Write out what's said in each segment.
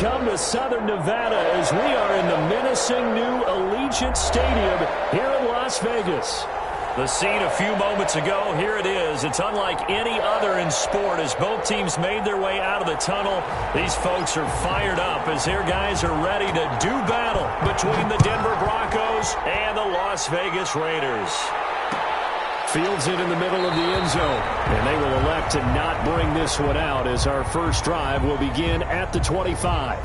welcome to Southern Nevada as we are in the menacing new Allegiant Stadium here in Las Vegas. The scene a few moments ago, here it is. It's unlike any other in sport as both teams made their way out of the tunnel. These folks are fired up as their guys are ready to do battle between the Denver Broncos and the Las Vegas Raiders. Fields it in the middle of the end zone, and they will elect to not bring this one out as our first drive will begin at the 25.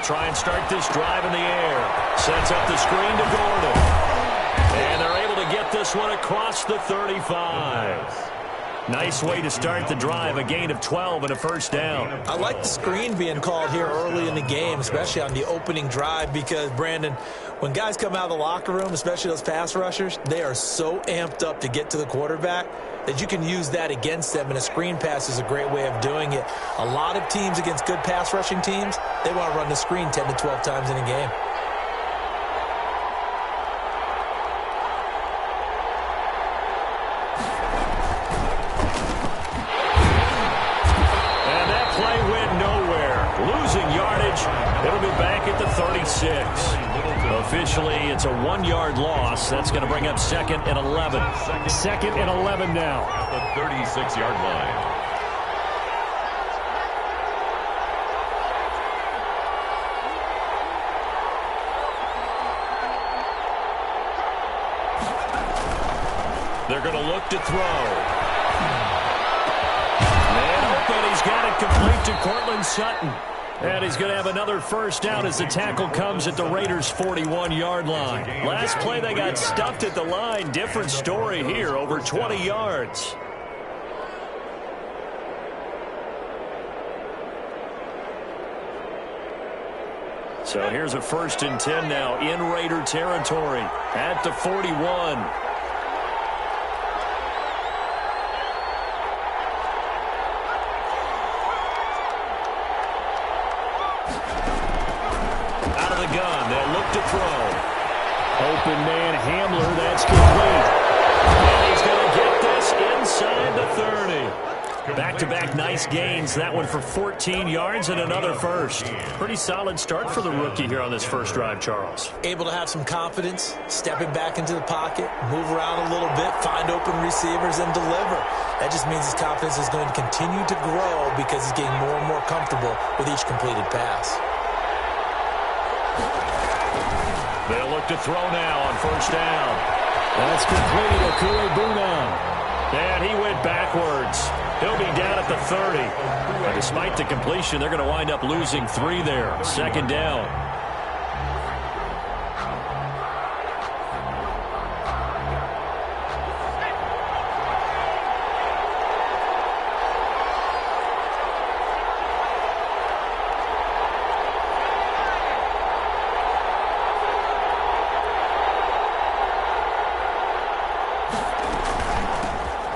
Try and start this drive in the air. Sets up the screen to Gordon. And they're able to get this one across the 35. Nice way to start the drive, a gain of 12 and a first down. I like the screen being called here early in the game, especially on the opening drive, because, Brandon, when guys come out of the locker room, especially those pass rushers, they are so amped up to get to the quarterback that you can use that against them, and a screen pass is a great way of doing it. A lot of teams against good pass rushing teams, they want to run the screen 10 to 12 times in a game. And that play went nowhere. Losing yardage. It'll be back at the 36. Officially, it's a 1-yard loss. That's going to bring up 2nd and 11. 2nd and 11 now. At the 36-yard line. They're going to look to throw. Man open. He's got it complete to Cortland Sutton. And he's going to have another first down as the tackle comes at the Raiders' 41-yard line. Last play, they got stuffed at the line. Different story here, over 20 yards. So here's a 1st and 10 now in Raider territory at the 41. To throw. Open man Hamler, that's complete. And he's going to get this inside the 30. Back-to-back nice gains. That one for 14 yards and another first. Pretty solid start for the rookie here on this first drive, Charles. Able to have some confidence, stepping back into the pocket, move around a little bit, find open receivers, and deliver. That just means his confidence is going to continue to grow because he's getting more and more comfortable with each completed pass. They'll look to throw now on first down. That's complete to Koulibaly. And he went backwards. He'll be down at the 30. And despite the completion, they're going to wind up losing 3 there. 2nd down.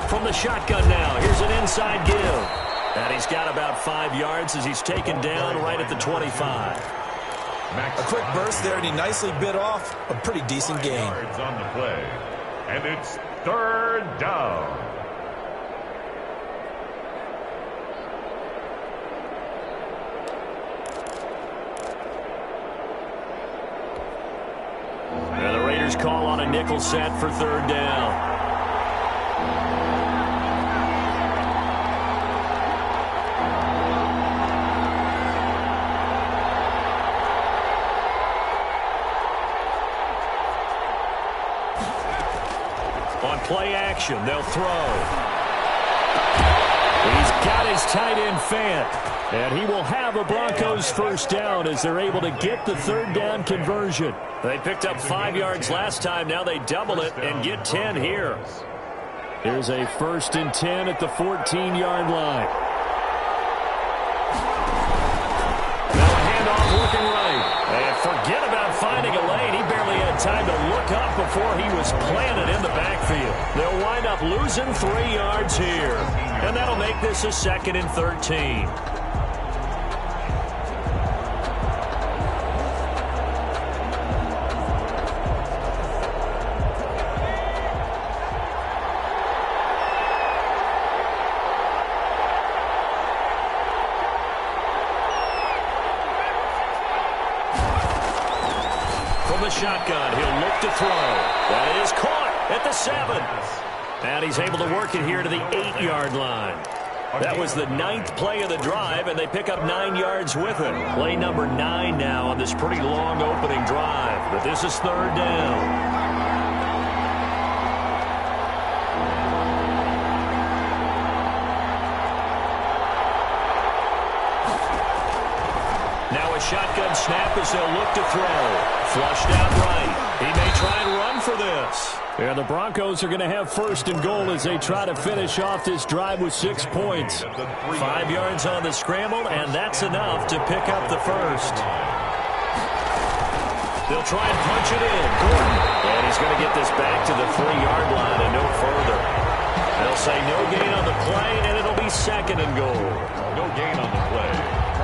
From the shotgun now, here's an inside give. And he's got about 5 yards as he's taken down right at the 25. A quick burst there, and he nicely bit off a pretty decent gain. Yards on the play. And it's 3rd down. And the Raiders call on a nickel set for 3rd down. On play action, they'll throw. He's got his tight end Fant. And he will have a Broncos first down as they're able to get the 3rd down conversion. They picked up 5 yards last time. Now they double it and get 10 here. Here's a 1st and 10 at the 14-yard line. Now a handoff working right. losing 3 yards here. And that'll make this a 2nd and 13. From the shotgun, he'll look to throw. That is caught at the 7. And he's able to work it here to the 8-yard line. That was the 9th play of the drive, and they pick up 9 yards with it. Play number 9 now on this pretty long opening drive. But this is 3rd down. Now a shotgun snap as they'll look to throw. Flushed out right. He may try and run for this. Yeah, the Broncos are going to have 1st and goal as they try to finish off this drive with 6 points. 5 yards on the scramble, and that's enough to pick up the 1st. They'll try and punch it in. Gordon. And he's going to get this back to the 3-yard line and no further. They'll say no gain on the play, and it'll be 2nd and goal. No gain on the play.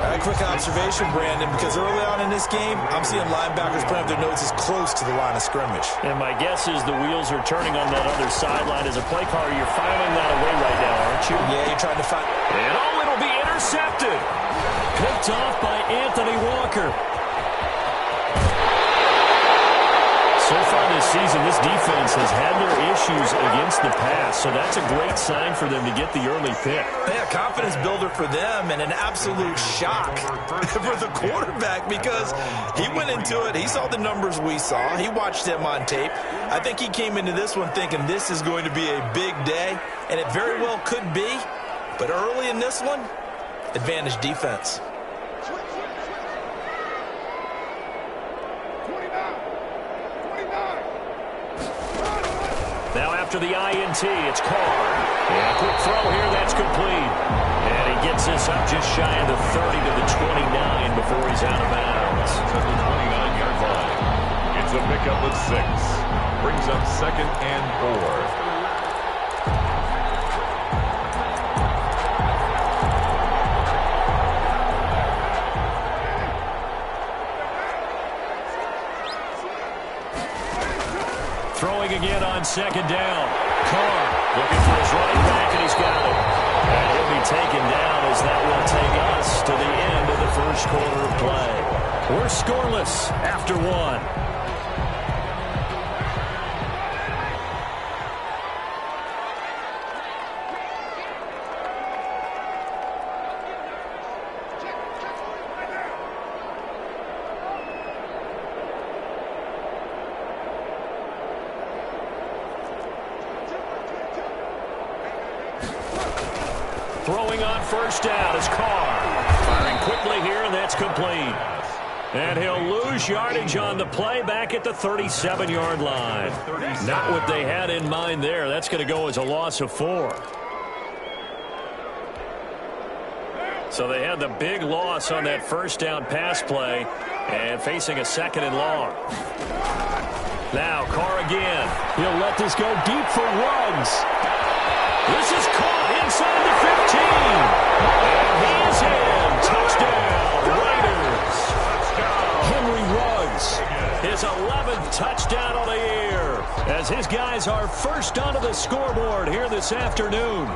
A quick observation, Brandon, because early on in this game, I'm seeing linebackers putting up their noses close to the line of scrimmage. And my guess is the wheels are turning on that other sideline. As a play caller, you're filing that away right now, aren't you? Yeah, you're trying to find... And it'll be intercepted. Picked off by Anthony Walker. So far this season, this defense has had their issues against the pass, so that's a great sign for them to get the early pick. Yeah, confidence builder for them and an absolute shock for the quarterback because he went into it. He saw the numbers we saw. He watched them on tape. I think he came into this one thinking this is going to be a big day, and it very well could be. But early in this one, advantage defense. Now after the INT, it's Carr. And a quick throw here, that's complete. And he gets this up just shy of the 30 to the 29 before he's out of bounds. To the 29-yard line. It's a pickup of 6. Brings up 2nd and 4. Throwing again on 2nd down. Carr looking for his running back, and he's got it. And he'll be taken down as that will take us to the end of the 1st quarter of play. We're scoreless after 1. Throwing on 1st down is Carr. Firing quickly here, and that's complete. And he'll lose yardage on the play back at the 37-yard line. Not what they had in mind there. That's going to go as a loss of 4. So they had the big loss on that 1st down pass play and facing a 2nd and long. Now Carr again. He'll let this go deep for Ruggs. This is caught inside the 15. And he is in. Touchdown, Raiders. Henry Ruggs, his 11th touchdown on the year, as his guys are first onto the scoreboard here this afternoon.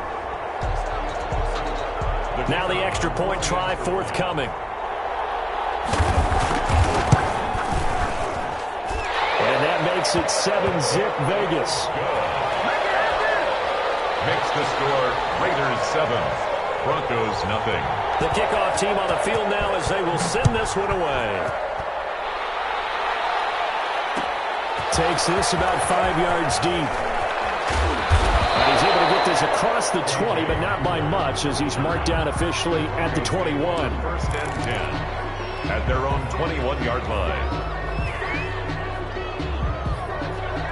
Now the extra point try forthcoming. And that makes it 7-zip Vegas. Makes the score Raiders 7, Broncos nothing. The kickoff team on the field now as they will send this one away. Takes this about 5 yards deep. And he's able to get this across the 20, but not by much as he's marked down officially at the 21. 1st and 10 at their own 21-yard line.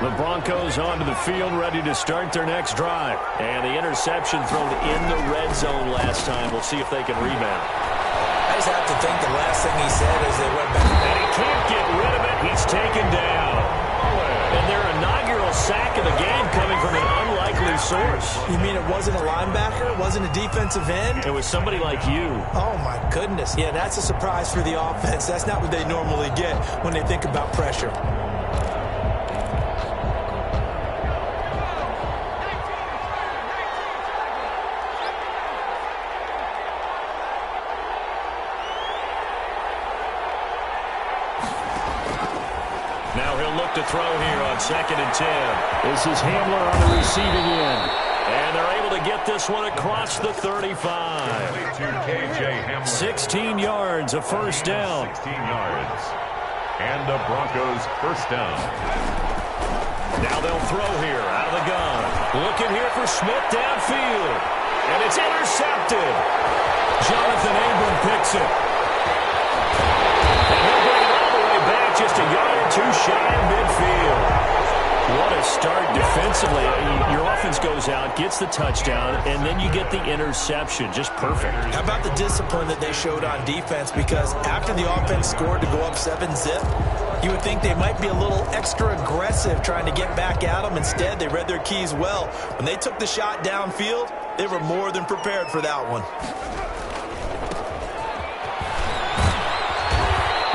The Broncos onto the field, ready to start their next drive. And the interception thrown in the red zone last time. We'll see if they can rebound. I just have to think the last thing he said as they went back. And he can't get rid of it. He's taken down. And their inaugural sack of the game coming from an unlikely source. You mean it wasn't a linebacker? It wasn't a defensive end? It was somebody like you. Oh, my goodness. Yeah, that's a surprise for the offense. That's not what they normally get when they think about pressure. Now he'll look to throw here on 2nd and 10. This is Hamler on the receiving end. And they're able to get this one across the 35. 16 yards, a first down. 16 yards. And the Broncos first down. Now they'll throw here out of the gun. Looking here for Smith downfield. And it's intercepted. Jonathan Abram picks it. And he'll bring it all the way back just a yard or two shy of midfield. What a start defensively. Your offense goes out, gets the touchdown, and then you get the interception. Just perfect. How about the discipline that they showed on defense? Because after the offense scored to go up 7-zip, you would think they might be a little extra aggressive trying to get back at them. Instead, they read their keys well. When they took the shot downfield, they were more than prepared for that one.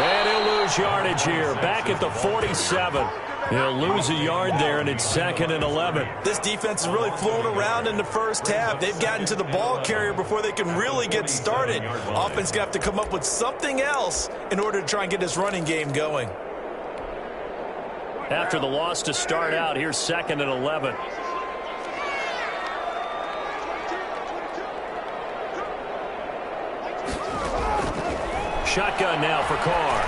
And he'll lose yardage here. Back at the 47. He'll lose a yard there, and it's 2nd and 11. This defense has really flown around in the first half. They've gotten to the ball carrier before they can really get started. Offense going to have to come up with something else in order to try and get this running game going. After the loss to start out, here's 2nd and 11. Shotgun now for Carr.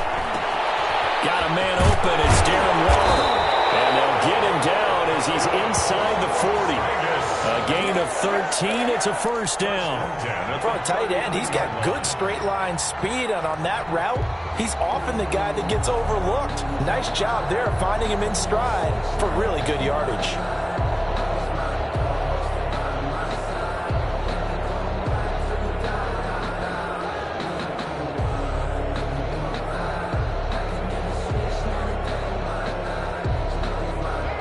Got a man open. It's Darren Waller. And they'll get him down as he's inside the 40. A gain of 13. It's a first down. For a tight end, he's got good straight line speed, and on that route, he's often the guy that gets overlooked. Nice job there finding him in stride for really good yardage.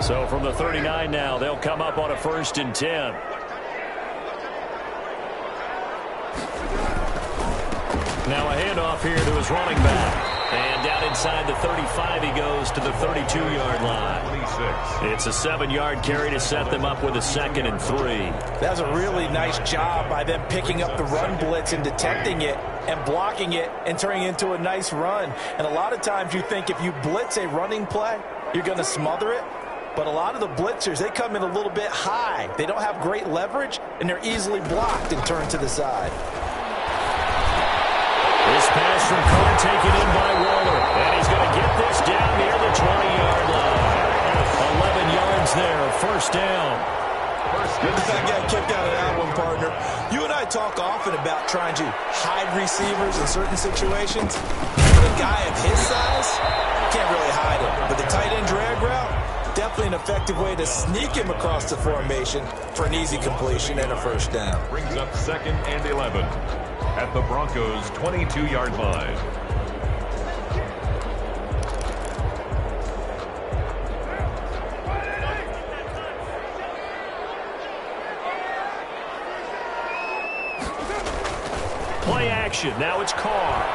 So from the 39 now, they'll come up on a 1st and 10. Now a handoff here to his running back. And down inside the 35, he goes to the 32-yard line. It's a 7-yard carry to set them up with a 2nd and 3. That was a really nice job by them picking up the run blitz and detecting it and blocking it and turning it into a nice run. And a lot of times you think if you blitz a running play, you're going to smother it. But a lot of the blitzers, they come in a little bit high. They don't have great leverage, and they're easily blocked and turned to the side. This pass from Carr taken in by Waller. And he's going to get this down near the 20-yard line. 11 yards there, first down. Good to get kicked out of that one, partner. You and I talk often about trying to hide receivers in certain situations. For a guy of his size, can't really hide him. But the tight end drag route, definitely an effective way to sneak him across the formation for an easy completion and a first down. Brings up 2nd and 11 at the Broncos' 22-yard line. Play action. Now it's Carr.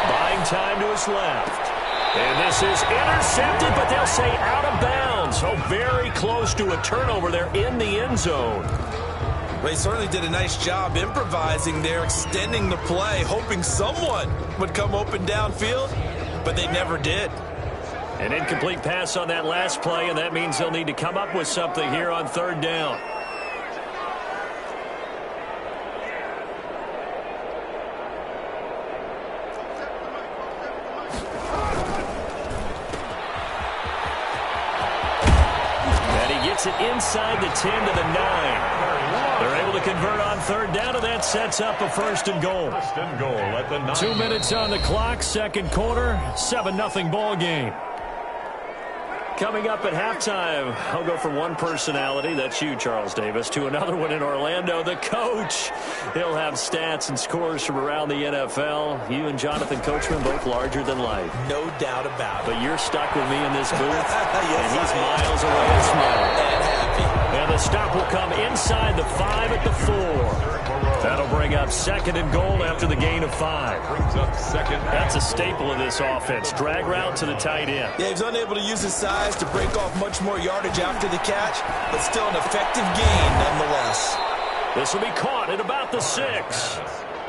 Buying time to his left. And this is intercepted, but they'll say out of bounds. So very close to a turnover there in the end zone. Well, he certainly did a nice job improvising there, extending the play, hoping someone would come open downfield, but they never did. An incomplete pass on that last play, and that means they'll need to come up with something here on 3rd down. It inside the 10 to the 9. They're able to convert on 3rd down, and that sets up a 1st and goal. 1st and goal at the 9. 2 minutes on the clock, 2nd quarter, 7-0 ball game. Coming up at halftime, I'll go from one personality, that's you, Charles Davis, to another one in Orlando, the coach. He'll have stats and scores from around the NFL. You and Jonathan Coachman, both larger than life. No doubt about it. But you're stuck with me in this booth, Yes, and he's miles away and smiling. happy. And the stop will come inside the 5 at the 4. That'll bring up 2nd and goal after the gain of 5. Brings up 2nd. That's a staple of this offense. Drag route to the tight end. Yeah, he's unable to use his size to break off much more yardage after the catch, but still an effective gain nonetheless. This will be caught at about the 6.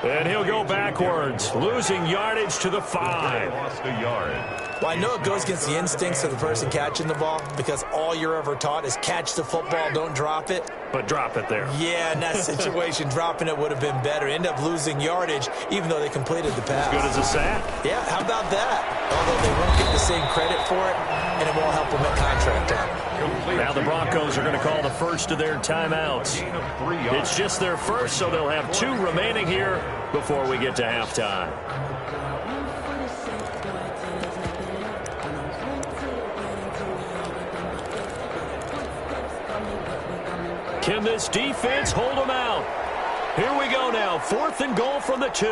And he'll go backwards, losing yardage to the 5. Lost a yard. Well, I know it goes against the instincts of the person catching the ball because all you're ever taught is catch the football, don't drop it. But drop it there. Yeah, in that situation, dropping it would have been better. End up losing yardage, even though they completed the pass. As good as a sack. Yeah, how about that? Although they won't get the same credit for it, and it won't help them at contract time. Now the Broncos are going to call the first of their timeouts. It's just their first, so they'll have 2 remaining here before we get to halftime. Can this defense hold them out? Here we go now. 4th and goal from the 2.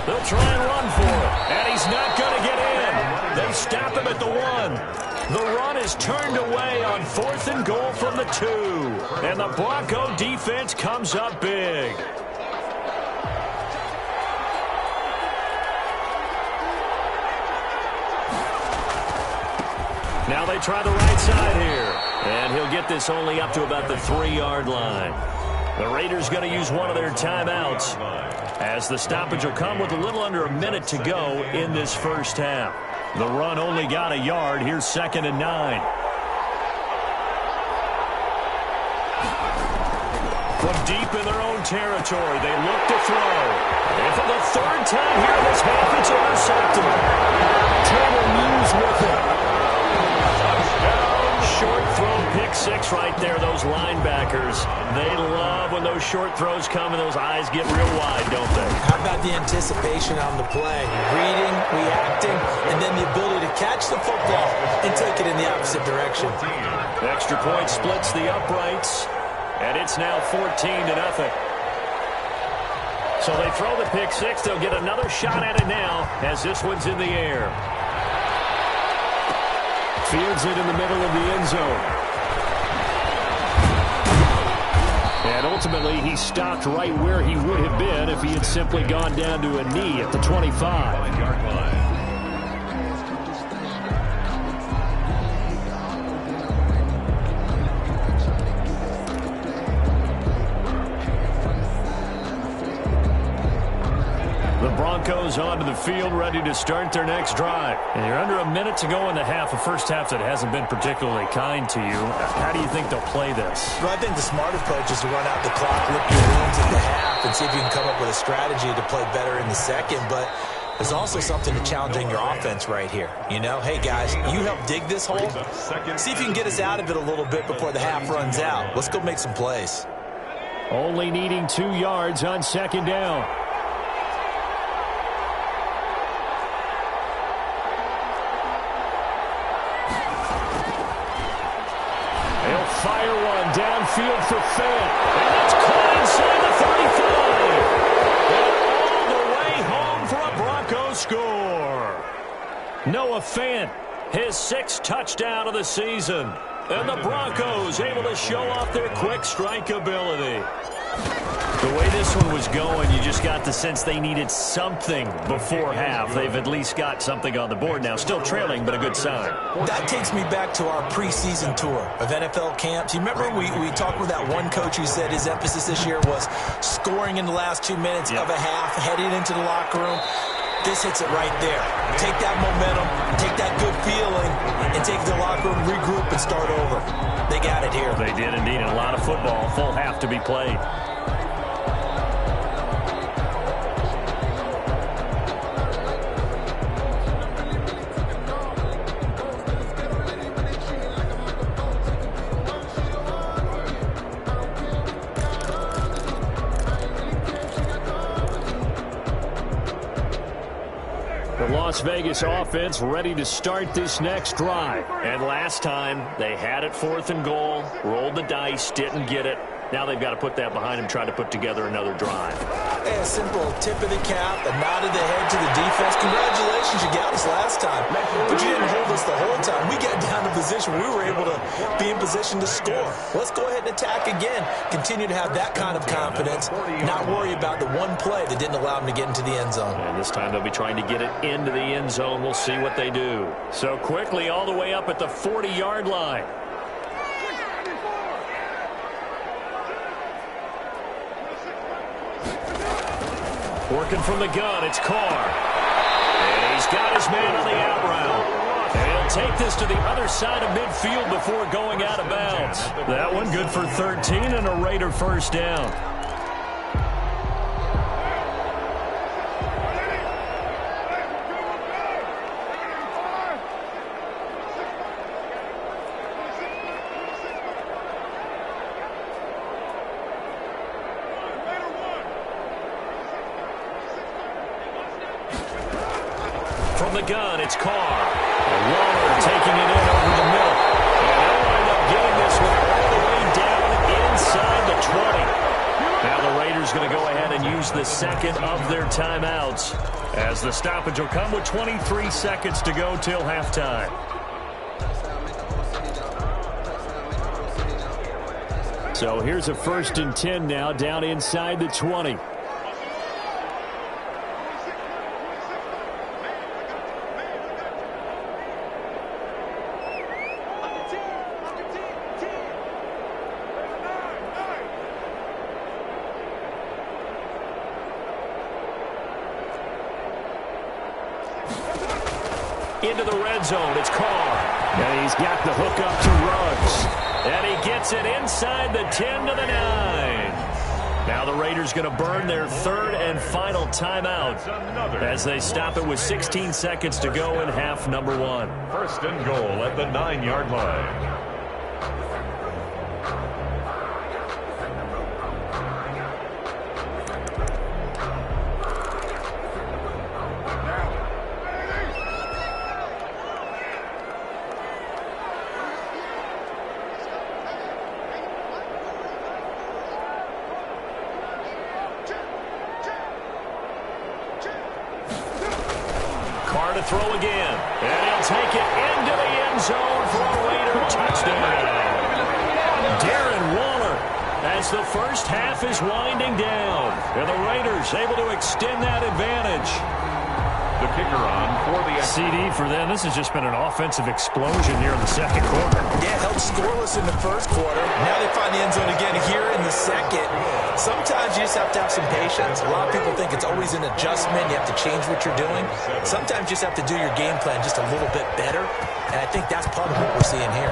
They'll try and run for it. And he's not going to get in. They stop him at the 1. The run is turned away on 4th and goal from the 2. And the Bronco defense comes up big. Now they try the right side here. And he'll get this only up to about the 3-yard line. The Raiders going to use one of their timeouts, as the stoppage will come with a little under a minute to go in this first half. The run only got a yard. Here's 2nd and 9. From deep in their own territory, they look to throw. And for the 3rd time here this half, it's intercepted. Turner Muse with it. Short throw, pick 6 right there. Those linebackers, they love when those short throws come and those eyes get real wide, don't they? How about the anticipation on the play? Reading, reacting, and then the ability to catch the football and take it in the opposite direction. Extra point splits the uprights, and it's now 14-0. So they throw the pick 6. They'll get another shot at it now as this one's in the air. Fields it in the middle of the end zone. And ultimately, he stopped right where he would have been if he had simply gone down to a knee at the 25. 5-yard line. Broncos onto the field, ready to start their next drive. And you're under a minute to go in the half, a first half that hasn't been particularly kind to you. How do you think they'll play this? Well, I think the smart approach is to run out the clock, look your wounds at the half, and see if you can come up with a strategy to play better in the second. But there's also something to challenging your offense right here. You know, hey, guys, you help dig this hole. See if you can get us out of it a little bit before the half runs out. Let's go make some plays. Only needing 2 yards on 2nd down. Fire one downfield for Fant. And it's caught inside the 35. And all the way home for a Broncos score. Noah Fant, his 6th touchdown of the season. And the Broncos able to show off their quick strike ability. The way this one was going, you just got the sense they needed something before half. They've at least got something on the board now. Still trailing, but a good sign. That takes me back to our preseason tour of NFL camps. You remember we talked with that one coach who said his emphasis this year was scoring in the last 2 minutes of a half, heading into the locker room. This hits it right there. Take that momentum, take that good feeling, and take the locker room, regroup, and start over. They got it here. They did indeed. A lot of football, full half to be played. Las Vegas offense ready to start this next drive. And last time, they had it 4th and goal, rolled the dice, didn't get it. Now they've got to put that behind them, try to put together another drive. A simple tip of the cap, a nod of the head to the defense. Congratulations, you got us last time, but you didn't hold us the whole time. We got down to position where we were able to be in position to score. Let's go ahead and attack again. Continue to have that kind of confidence, not worry about the one play that didn't allow them to get into the end zone. And this time they'll be trying to get it into the end zone. We'll see what they do. So quickly all the way up at the 40-yard line. Working from the gun, it's Carr. And he's got his man on the out route. And he'll take this to the other side of midfield before going out of bounds. That one good for 13 and a Raider first down. From the gun, it's Carr. And Waller taking it in over the middle. And they'll wind up getting this one all the way down inside the 20. Now the Raiders going to go ahead and use the second of their timeouts, as the stoppage will come with 23 seconds to go till halftime. So here's a 1st and 10 now, down inside the 20. Into the red zone, it's Carr. And he's got the hook up to Ruggs. And he gets it inside the 10 to the 9. Now the Raiders going to burn their 3rd and final timeout as they stop it with 16 seconds to go in half number 1. 1st and goal at the 9-yard line. To throw again, and he'll take it into the end zone for a Raider touchdown. Darren Waller, as the first half is winding down, and the Raiders able to extend that advantage. The kicker on for the CD for them. This has just been an offensive explosion here in the second quarter. Yeah, held scoreless in the first quarter. Now they find the end zone again here in the second. Sometimes you just have to have some patience. A lot of people think it's always an adjustment. You have to change what you're doing. Sometimes you just have to do your game plan just a little bit better. And I think that's part of what we're seeing here.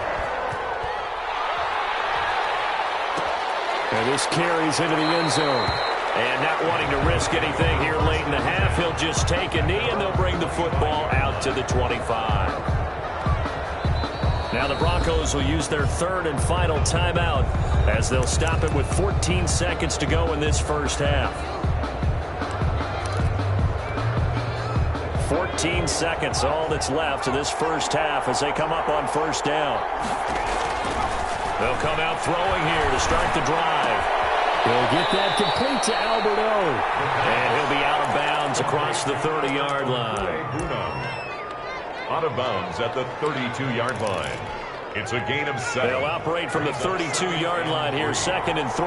And this carries into the end zone. And not wanting to risk anything here late in the half, he'll just take a knee, and they'll bring the football out to the 25. Now the Broncos will use their 3rd and final timeout, as they'll stop it with 14 seconds to go in this first half. 14 seconds, all that's left of this first half as they come up on 1st down. They'll come out throwing here to start the drive. He'll get that complete to Alberto. And he'll be out of bounds across the 30-yard line. Out of bounds at the 32-yard line. It's a gain of 7. They'll operate from the 32-yard line here, 2nd and 3.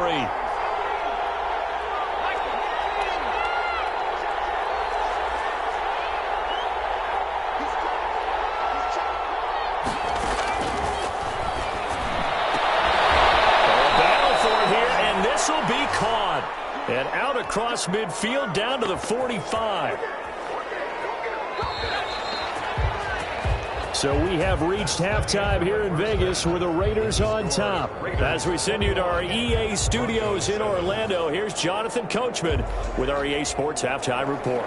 And out across midfield down to the 45. So we have reached halftime here in Vegas with the Raiders on top. As we send you to our EA studios in Orlando, here's Jonathan Coachman with our EA Sports Halftime Report.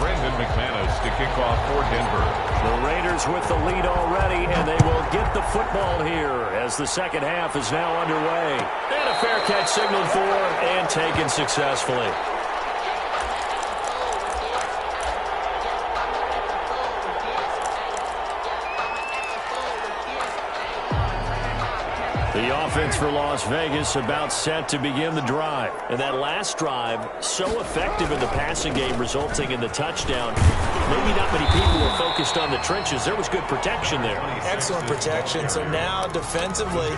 Brandon McManus to kick off for Denver. The Raiders with the lead already, and they will get the football here as the second half is now underway. And a fair catch signaled for and taken successfully. The offense for Las Vegas about set to begin the drive. And that last drive, so effective in the passing game, resulting in the touchdown. Maybe not many people were focused on the trenches. There was good protection there. Excellent protection. So now, defensively,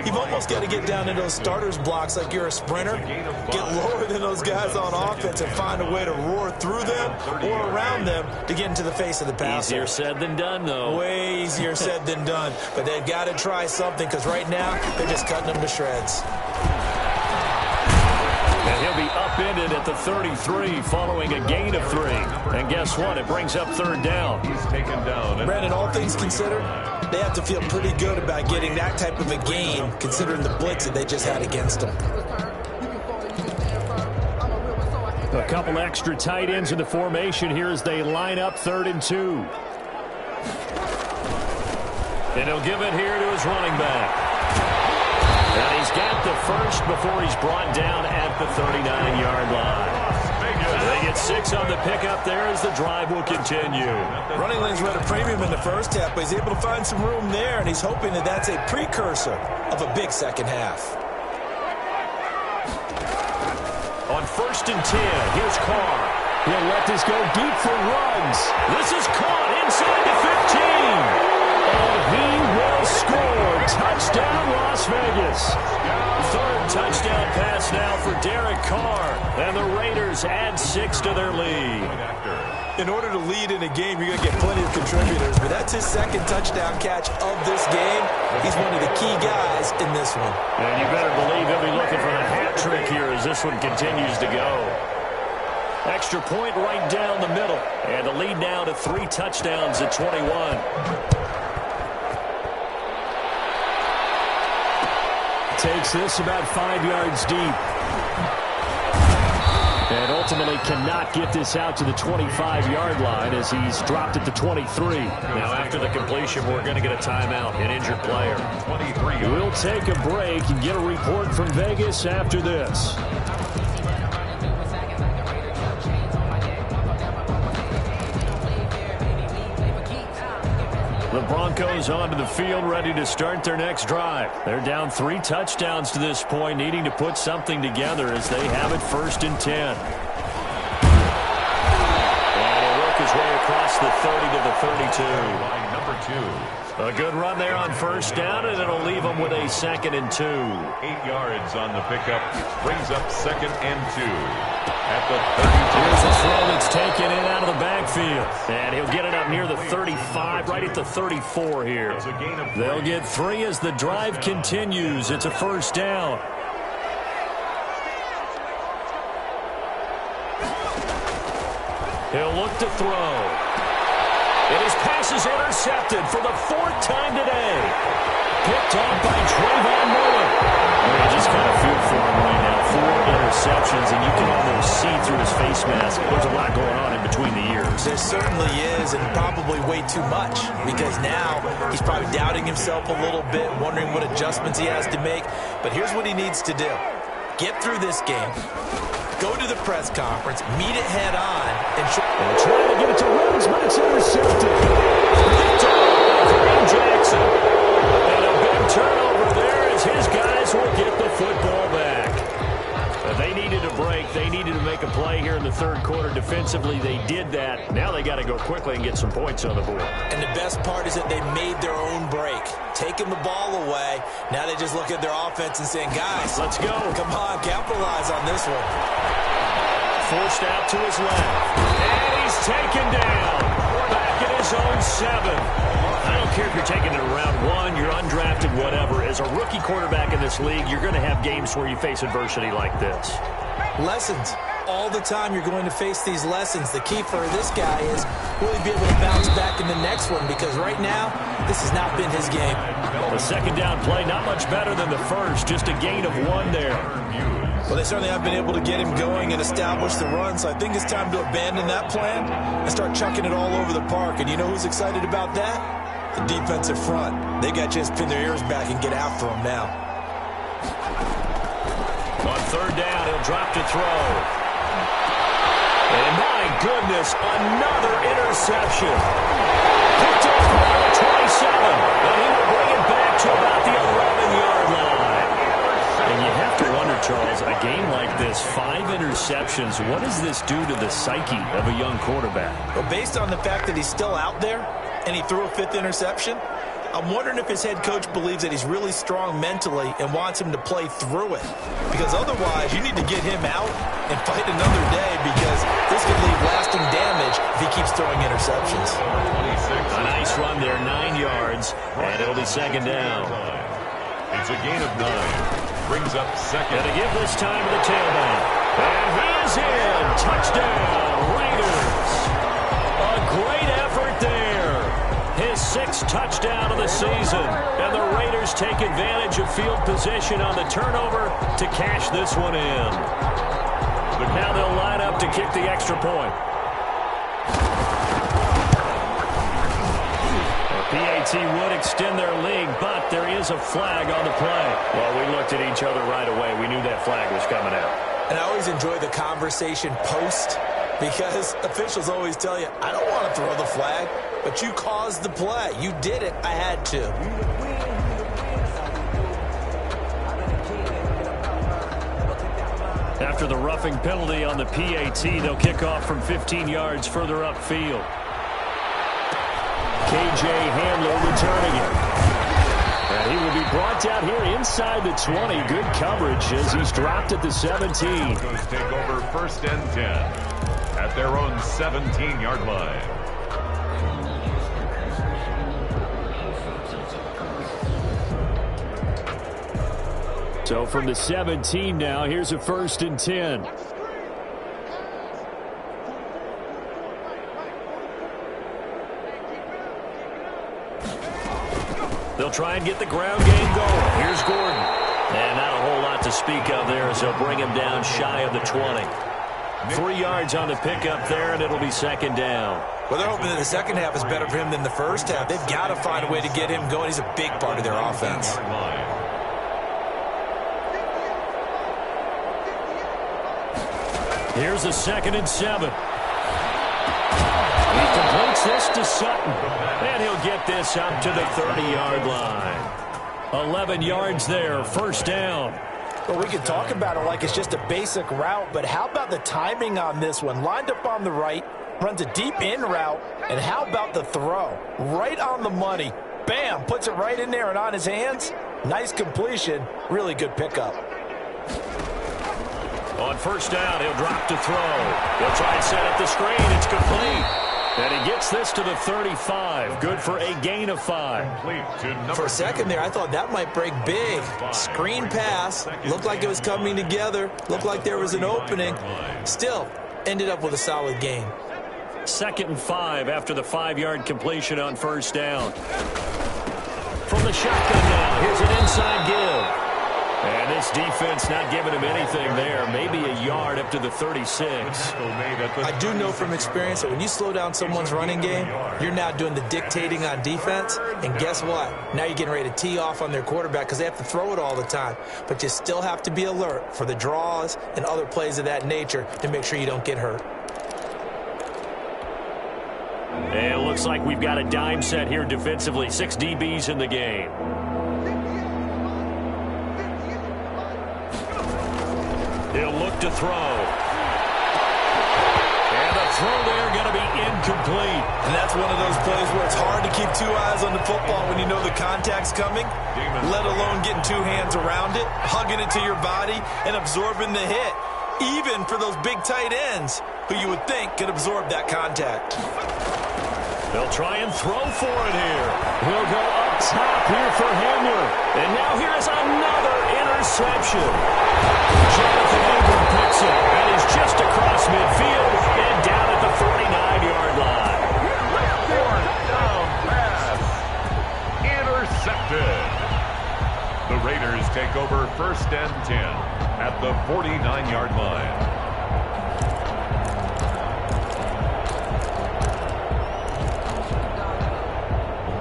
you've almost got to get down into those starters blocks like you're a sprinter. Get lower than those guys on offense and find a way to roar through them or around them to get into the face of the passer. Easier said than done, though. Way easier said than done. But they've got to try something because right now, they're just cutting them to shreds. And he'll be upended at the 33 following a gain of 3. And guess what? It brings up third down. He's taken down. Brandon, all things considered, they have to feel pretty good about getting that type of a gain considering the blitz that they just had against them. A couple extra tight ends in the formation here as they line up 3rd and 2. And he'll give it here to his running back. And he's got the first before he's brought down at the 39-yard line. They get 6 on the pickup there as the drive will continue. Running lanes were at a premium in the first half, but he's able to find some room there, and he's hoping that that's a precursor of a big second half. On 1st and 10, here's Carr. He'll let this go deep for Ruggs. This is caught inside the 15. And he will score. Touchdown, Las Vegas. 3rd touchdown pass now for Derek Carr. And the Raiders add 6 to their lead. In order to lead in a game, you're going to get plenty of contributors, but that's his 2nd touchdown catch of this game. He's one of the key guys in this one. And you better believe he'll be looking for the hat trick here as this one continues to go. Extra point right down the middle. And the lead now to 3 touchdowns at 21. Takes this about 5 yards deep. And ultimately cannot get this out to the 25-yard line as he's dropped at the 23. Now after the completion, we're going to get a timeout, an injured player. 23. We'll take a break and get a report from Vegas after this. The Broncos onto the field, ready to start their next drive. They're down 3 touchdowns to this point, needing to put something together as they have it 1st and 10. And he'll work his way across the 30 to the 32. Line number 2. A good run there on 1st down, and it'll leave them with a 2nd and 2. 8 yards on the pickup. Brings up 2nd and 2. At the 32. Here's a throw that's taken in out of the backfield. And he'll get it up near the 35, right at the 34 here. They'll get 3 as the drive continues. It's a 1st down. He'll look to throw. And his pass is intercepted for the 4th time today. Picked off by Trayvon Mullen. You just kind of feel for him right now. 4 interceptions, and you can almost see through his face mask. There's a lot going on in between the ears. There certainly is, and probably way too much, because now he's probably doubting himself a little bit, wondering what adjustments he has to make. But here's what he needs to do. Get through this game, go to the press conference, meet it head on, and trying to get it to Ruggs, but it's intercepted. Kareem Jackson. And a big turnover there as his guys will get the football back. They needed a break. They needed to make a play here in the 3rd quarter. Defensively, they did that. Now they got to go quickly and get some points on the board. And the best part is that they made their own break. Taking the ball away. Now they just look at their offense and saying, guys, let's go. Come on, capitalize on this one. Forced out to his left. And he's taken down. Back in his own 7. I don't care if you're taking it around 1, you're undrafted, whatever. As a rookie quarterback in this league, you're going to have games where you face adversity like this. Lessons. All the time you're going to face these lessons. The key for this guy is will he be able to bounce back in the next one? Because right now, this has not been his game. The 2nd down play, not much better than the 1st. Just a gain of 1 there. Well, they certainly have been able to get him going and establish the run, so I think it's time to abandon that plan and start chucking it all over the park. And you know who's excited about that? The defensive front. They got to just pin their ears back and get after him now. On 3rd down, he'll drop to throw. And my goodness, another interception. Picked off around the 27. And he will bring it back to about the 11-yard line. has 5 interceptions. What does this do to the psyche of a young quarterback? Well, based on the fact that he's still out there and he threw a 5th interception, I'm wondering if his head coach believes that he's really strong mentally and wants him to play through it. Because otherwise, you need to get him out and fight another day, because this could leave lasting damage if he keeps throwing interceptions. A nice run there, 9 yards, and it'll be 2nd down. It's a gain of 9. Brings up 2nd. And to give this time to the tailback. And he is in. Touchdown, Raiders. A great effort there. His 6th touchdown of the season. And the Raiders take advantage of field position on the turnover to cash this one in. Now they'll line up to kick the extra point. PAT would extend their lead, but there is a flag on the play. Well, we looked at each other right away. We knew that flag was coming out. And I always enjoy the conversation post, because officials always tell you, I don't want to throw the flag, but you caused the play. You did it. I had to. After the roughing penalty on the PAT, they'll kick off from 15 yards further upfield. K.J. Handler returning it. And he will be brought down here inside the 20. Good coverage as he's dropped at the 17. Broncos take over 1st and 10 at their own 17-yard line. So from the 17 now, here's a 1st and 10. They'll try and get the ground game going. Here's Gordon. And not a whole lot to speak of there as they'll bring him down shy of the 20. 3 yards on the pickup there, and it'll be 2nd down. Well, they're hoping that the second half is better for him than the first half. They've got to find a way to get him going. He's a big part of their offense. Here's a 2nd and 7. He completes this to Sutton. And he'll get this up to the 30-yard line. 11 yards there, 1st down. Well, we could talk about it like it's just a basic route, but how about the timing on this one? Lined up on the right, runs a deep in route, and how about the throw? Right on the money. Bam, puts it right in there and on his hands. Nice completion, really good pickup. On 1st down, he'll drop to throw. He'll try and set up the screen. It's complete. And he gets this to the 35. Good for a gain of 5. For a second there, I thought that might break big. Screen pass. Looked like it was coming together. Looked like there was an opening. Still, ended up with a solid gain. 2nd and 5 after the 5-yard completion on 1st down. From the shotgun now, here's an inside give. And this defense not giving him anything there. Maybe a yard up to the 36. I do know from experience that when you slow down someone's running game, you're now doing the dictating on defense. And guess what? Now you're getting ready to tee off on their quarterback because they have to throw it all the time. But you still have to be alert for the draws and other plays of that nature to make sure you don't get hurt. And it looks like we've got a dime set here defensively. 6 DBs in the game. He'll look to throw. And the throw there going to be incomplete. And that's one of those plays where it's hard to keep 2 eyes on the football when you know the contact's coming, let alone getting 2 hands around it, hugging it to your body, and absorbing the hit, even for those big tight ends who you would think could absorb that contact. They'll try and throw for it here. He'll go up top here for Handler. And now here's another interception. Jonathan Ingram picks it, and he's just across midfield and down at the 49-yard line. 4th down pass. Intercepted. The Raiders take over 1st and 10 at the 49-yard line.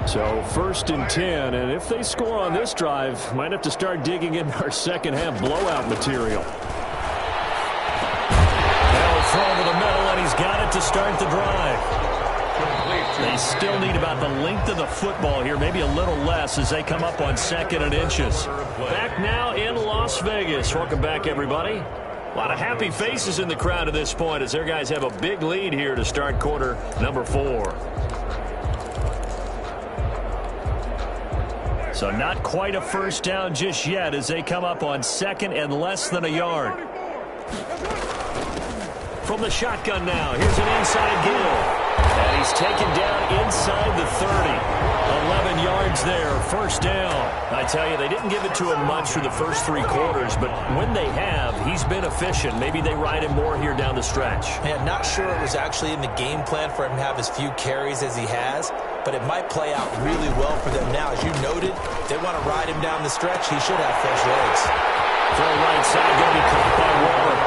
So 1st and 10, and if they score on this drive, might have to start digging in our second half blowout material. They'll throw over the middle, and he's got it to start the drive. They still need about the length of the football here, maybe a little less as they come up on 2nd and inches. Back now in Las Vegas. Welcome back, everybody. A lot of happy faces in the crowd at this point as their guys have a big lead here to start quarter number 4. So not quite a first down just yet as they come up on second and less than a yard. From the shotgun now, here's an inside give. And he's taken down inside the 30. 11 yards there, first down. I tell you, they didn't give it to him much for the first 3 quarters, but when they have, he's been efficient. Maybe they ride him more here down the stretch. Yeah, not sure it was actually in the game plan for him to have as few carries as he has, but it might play out really well for them now. As you noted, if they want to ride him down the stretch, he should have fresh legs. Throw right side, going to be caught by Waller.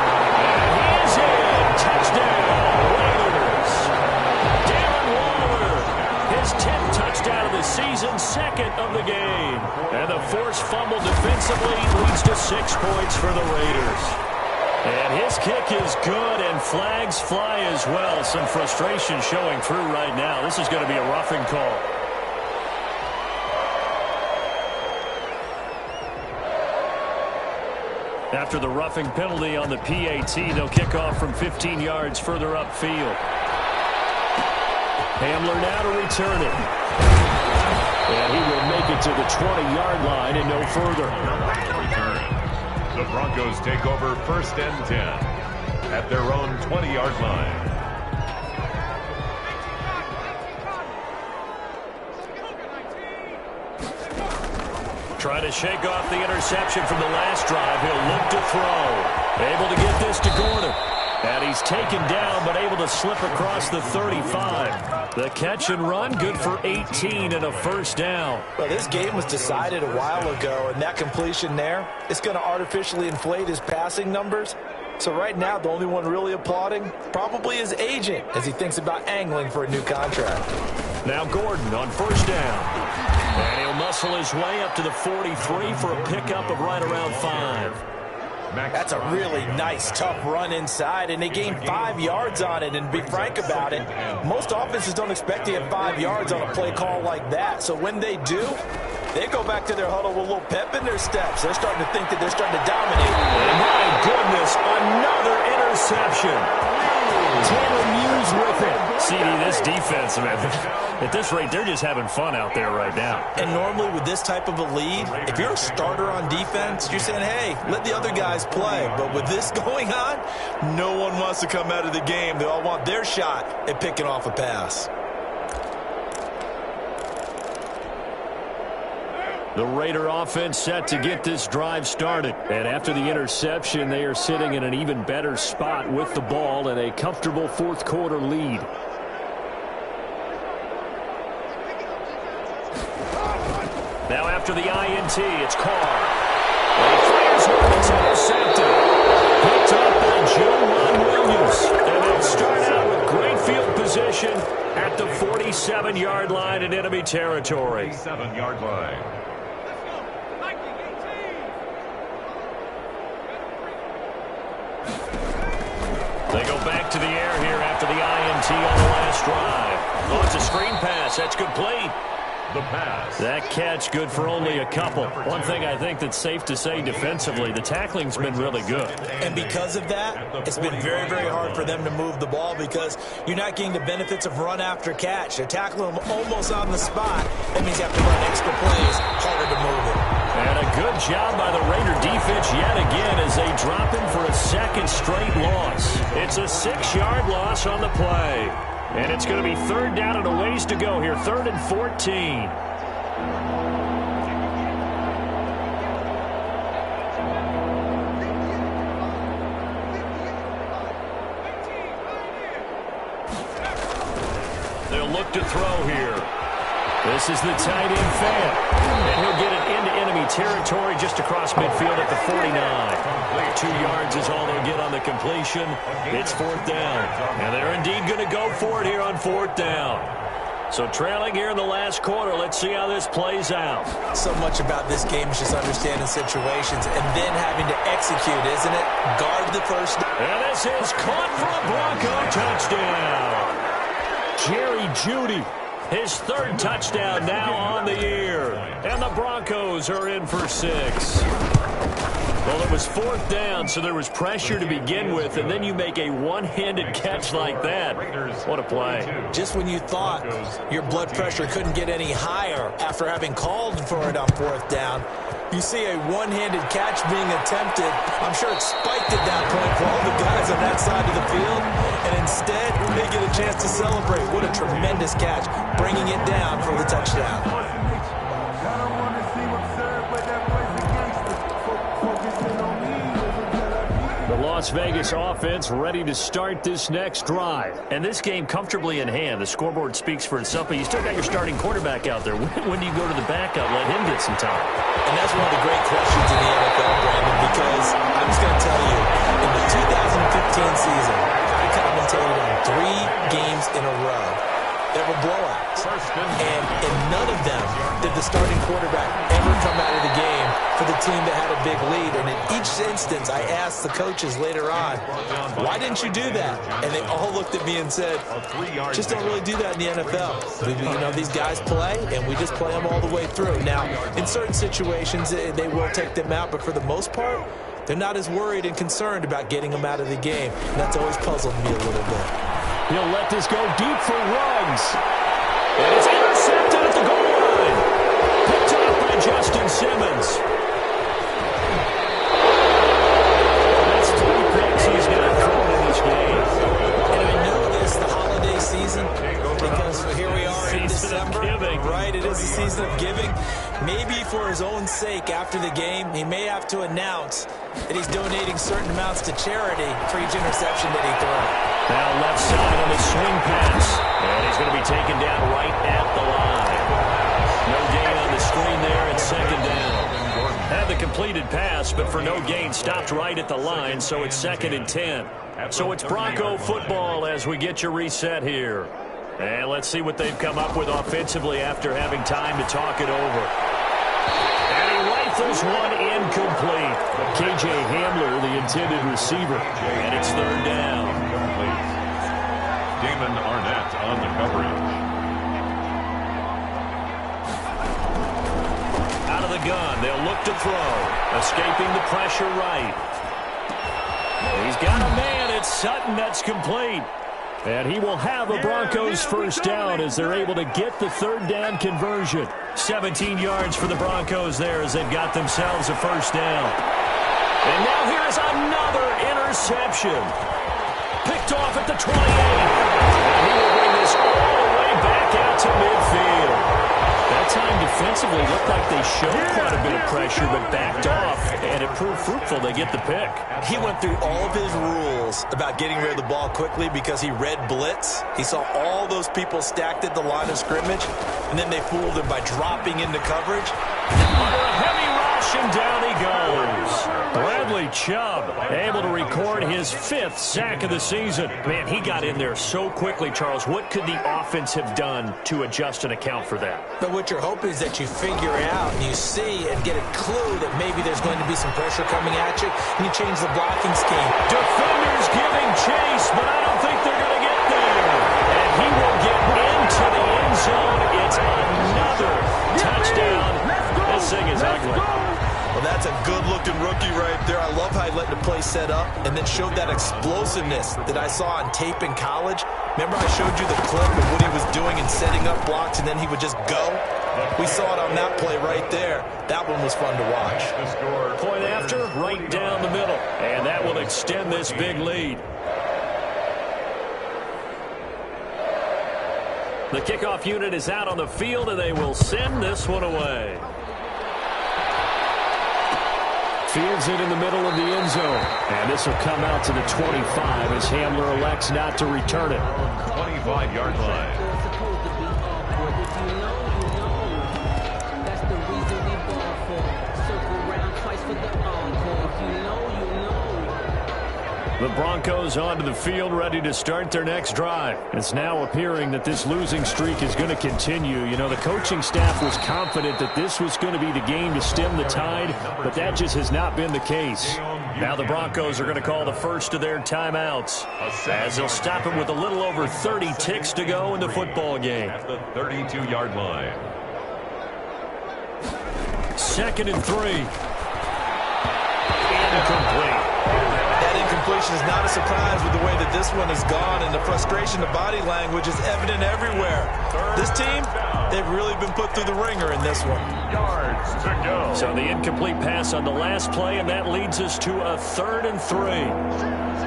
And he is in. Touchdown, Raiders. Darren Waller, his 10th touchdown of the season, 2nd of the game. And the forced fumble defensively leads to 6 points for the Raiders. And his kick is good, and flags fly as well. Some frustration showing through right now. This is going to be a roughing call. After the roughing penalty on the PAT, they'll kick off from 15 yards further upfield. Hamler now to return it. And he will make it to the 20-yard line and no further. The Broncos take over 1st and 10 at their own 20-yard line. Trying to shake off the interception from the last drive. He'll look to throw. Able to get this to Gordon. And he's taken down, but able to slip across the 35. The catch and run, good for 18 and a first down. Well, this game was decided a while ago, and that completion there, it's going to artificially inflate his passing numbers. So right now, the only one really applauding probably his agent as he thinks about angling for a new contract. Now Gordon on first down. And he'll muscle his way up to the 43 for a pickup of right around 5. That's a really nice, tough run inside, and they gained 5 yards on it. And to be frank about it, most offenses don't expect to get 5 yards on a play call like that. So when they do, they go back to their huddle with a little pep in their steps. They're starting to think that they're starting to dominate. And my goodness, another interception. Taylor Muse with it. CD, this defense, man, at this rate, they're just having fun out there right now. And normally with this type of a lead, if you're a starter on defense, you're saying, hey, let the other guys play. But with this going on, no one wants to come out of the game. They all want their shot at picking off a pass. The Raider offense set to get this drive started. And after the interception, they are sitting in an even better spot with the ball and a comfortable 4th quarter lead. Now after the INT, it's Carr. And he fires one, it's intercepted. Picked up by Joe Williams. And they'll start out with great field position at the 47-yard line in enemy territory. 47-yard line. They go back to the air here after the INT on the last drive. Oh, it's a screen pass. That's complete. The pass. That catch good for only a couple. One thing I think that's safe to say defensively, the tackling's been really good. And because of that, it's been very, very hard for them to move the ball because you're not getting the benefits of run after catch. They're tackling them almost on the spot. That means you have to run extra plays, harder to move it. And a good job by the Raider defense yet again as they drop him for a 2nd straight loss. It's a 6-yard loss on the play. And it's going to be 3rd down and a ways to go here. 3rd and 14. They'll look to throw here. This is the tight end fan. And he'll get it into enemy territory just across midfield at the 49. 2 yards is all they'll get on the completion. It's 4th down. And they're indeed going to go for it here on 4th down. So trailing here in the last quarter. Let's see how this plays out. So much about this game is just understanding situations and then having to execute, isn't it? Guard the first. And this is caught for a Bronco touchdown. Jerry Jeudy, his 3rd touchdown now on the year. And the Broncos are in for 6. Well, it was fourth down, so there was pressure to begin with, and then you make a one-handed catch like that. What a play. Just when you thought your blood pressure couldn't get any higher after having called for it on fourth down, you see a one-handed catch being attempted. I'm sure it spiked at that point for all the guys on that side of the field, and instead they get a chance to celebrate. What a tremendous catch, bringing it down for the touchdown. Las Vegas offense ready to start this next drive. And this game comfortably in hand. The scoreboard speaks for itself, but you still got your starting quarterback out there. When do you go to the backup? Let him get some time. And that's one of the great questions in the NFL, Brandon, because I'm just going to tell you, in the 2015 season, I commentated on 3 games in a row. There were blowouts. And in none of them did the starting quarterback ever come out of the game for the team that had a big lead. And in each instance, I asked the coaches later on, why didn't you do that? And they all looked at me and said, just don't really do that in the NFL. You know, these guys play, and we just play them all the way through. Now, in certain situations, they will take them out, but for the most part, they're not as worried and concerned about getting them out of the game. And that's always puzzled me a little bit. He'll let this go deep for Ruggs. And it's intercepted at the goal line. Picked up by Justin Simmons. That's 3 picks he's got thrown in this game. And I know this, the holiday season, because here we are in December. Right, it is the season of giving. Maybe for his own sake after the game, he may have to announce that he's donating certain amounts to charity for each interception that he throws. Now left side on the swing pass. And he's going to be taken down right at the line. No gain on the screen there, and second down. Had the completed pass, but for no gain, stopped right at the line, so it's 2nd and 10. So it's Bronco football as we get you reset here. And let's see what they've come up with offensively after having time to talk it over. And he rifles one incomplete. K.J. Hamler, the intended receiver. And it's 3rd down. Damon Arnett on the coverage. Out of the gun, they'll look to throw. Escaping the pressure right. He's got a man. It's Sutton. That's complete. And he will have a Broncos first down as they're able to get the 3rd down conversion. 17 yards for the Broncos there as they've got themselves a first down. And now here's another interception. Picked off at the 28. And he will bring this all the way back out to midfield. That time defensively looked like they showed quite a bit of pressure but backed off, and it proved fruitful. They get the pick. He went through all of his rules about getting rid of the ball quickly because he read blitz. He saw all those people stacked at the line of scrimmage, and then they fooled him by dropping into coverage. Under a heavy rush, and down he goes. Bradley Chubb able to record his 5th sack of the season. Man, he got in there so quickly, Charles. What could the offense have done to adjust and account for that? But what you're hoping is that you figure out and you see and get a clue that maybe there's going to be some pressure coming at you, and you change the blocking scheme. Defenders giving chase, but I don't think they're going to get there. And he will get into the end zone. It's another touchdown. This thing is ugly. Well, that's a good-looking rookie right there. I love how he let the play set up and then showed that explosiveness that I saw on tape in college. Remember I showed you the clip of what he was doing and setting up blocks, and then he would just go? We saw it on that play right there. That one was fun to watch. Point after, right down the middle. And that will extend this big lead. The kickoff unit is out on the field, and they will send this one away. Fields it in the middle of the end zone. And this will come out to the 25 as Hamler elects not to return it. 25-yard line. The Broncos onto the field, ready to start their next drive. It's now appearing that this losing streak is going to continue. You know, the coaching staff was confident that this was going to be the game to stem the tide, but that just has not been the case. Now the Broncos are going to call the first of their timeouts as they'll stop him with a little over 30 ticks to go in the football game. At the 32-yard line. 2nd and 3. situation is not a surprise with the way that this one has gone, and the frustration, the body language is evident everywhere. This team, they've really been put through the ringer in this one. Yards to go. So the incomplete pass on the last play, and that leads us to a 3rd and 3.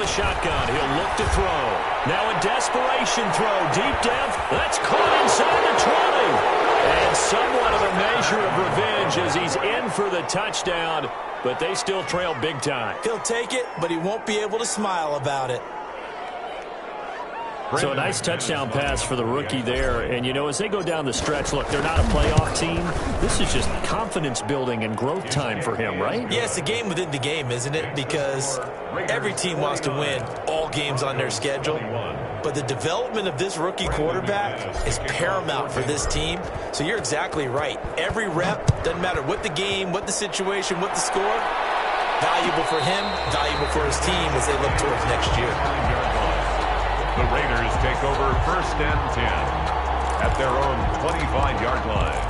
Shotgun, he'll look to throw. Now a desperation throw, deep depth. That's caught inside the 20. And somewhat of a measure of revenge as he's in for the touchdown, but they still trail big time. He'll take it, but he won't be able to smile about it. So a nice touchdown pass for the rookie there. And, you know, as they go down the stretch, look, they're not a playoff team. This is just confidence building and growth time for him, right? Yeah, it's a game within the game, isn't it? Because every team wants to win all games on their schedule. But the development of this rookie quarterback is paramount for this team. So you're exactly right. Every rep, doesn't matter what the game, what the situation, what the score, valuable for him, valuable for his team as they look towards next year. The Raiders take over 1st and 10 at their own 25-yard line.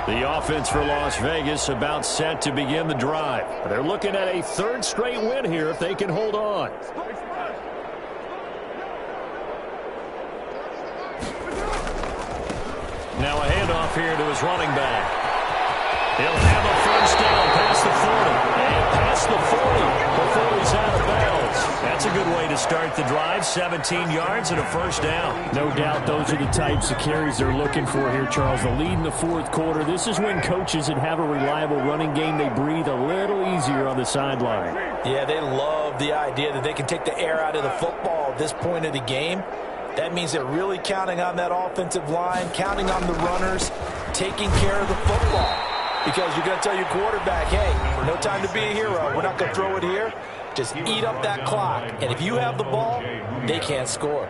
The offense for Las Vegas about set to begin the drive. They're looking at a 3rd straight win here if they can hold on. Now a handoff here to his running back. He'll have a 1st down past the 40 and past the 40 before he's out of bounds. That's a good way to start the drive. 17 yards and a 1st down. No doubt those are the types of carries they're looking for here, Charles. The lead in the 4th quarter. This is when coaches that have a reliable running game, they breathe a little easier on the sideline. Yeah, they love the idea that they can take the air out of the football at this point of the game. That means they're really counting on that offensive line, counting on the runners, taking care of the football. Because you're going to tell your quarterback, hey, no time to be a hero. We're not going to throw it here. Just eat up that clock. And if you have the ball, they can't score.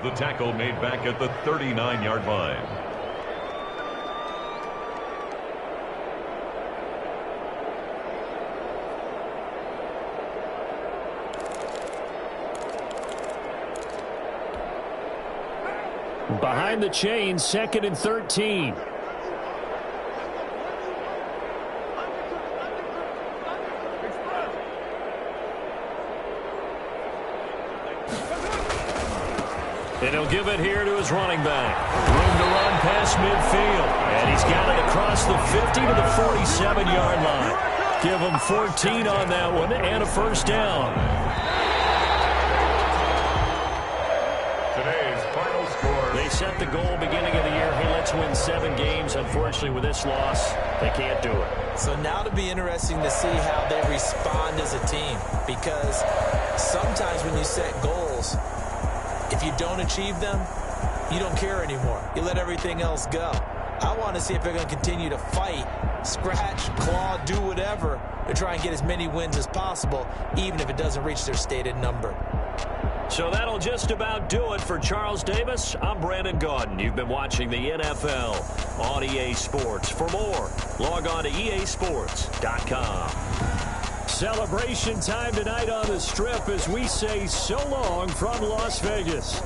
The tackle made back at the 39-yard line. Behind the chains, 2nd and 13. And he'll give it here to his running back. Room to run past midfield. And he's got it across the 50 to the 47-yard line. Give him 14 on that one and a 1st down. Today's final score. They set the goal beginning of the year. Hey, let's win 7 games. Unfortunately, with this loss, they can't do it. So now it'll be interesting to see how they respond as a team. Because sometimes when you set goals, if you don't achieve them, you don't care anymore. You let everything else go. I want to see if they're going to continue to fight, scratch, claw, do whatever to try and get as many wins as possible, even if it doesn't reach their stated number. So that'll just about do it for Charles Davis. I'm Brandon Gaudin. You've been watching the NFL on EA Sports. For more, log on to easports.com. Celebration time tonight on the Strip as we say so long from Las Vegas.